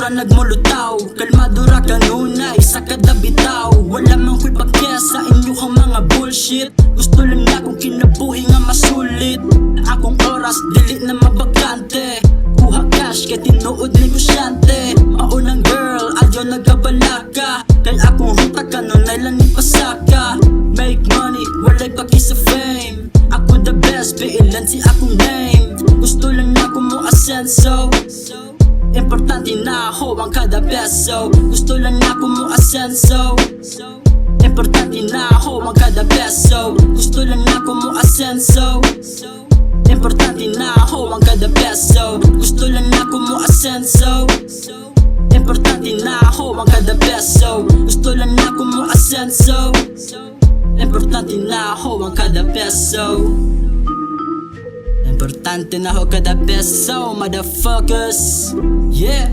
mura nagmulutaw. Kalmado ra kanunay sa kada bitaw. Wala man ko'y pakya sa inyo kang mga bullshit. Gusto lang na kong kinabuhi nga masulit. Akong oras dili na mabakante. Kuha cash kay tinuod negosyante. Maunang girl adyo nagabalaka. Kay akong huta kanunay lang ni pasaka. Make money walay paki sa fame. Ako the best piilan si akong name. Gusto lang na ko mo asenso. Importante na ako ang kada peso. Gusto lang na ko mo asenso. Importante na ako ang kada peso. Gusto lang na ko mo asenso. Importante na ako ang kada peso. Gusto lang na ko mo asenso. Importante na ako ang kada peso. Gusto lang na ko mo asenso. Importante na ako ang kada peso. Importante na ako kada peso, motherfuckers. Yeah.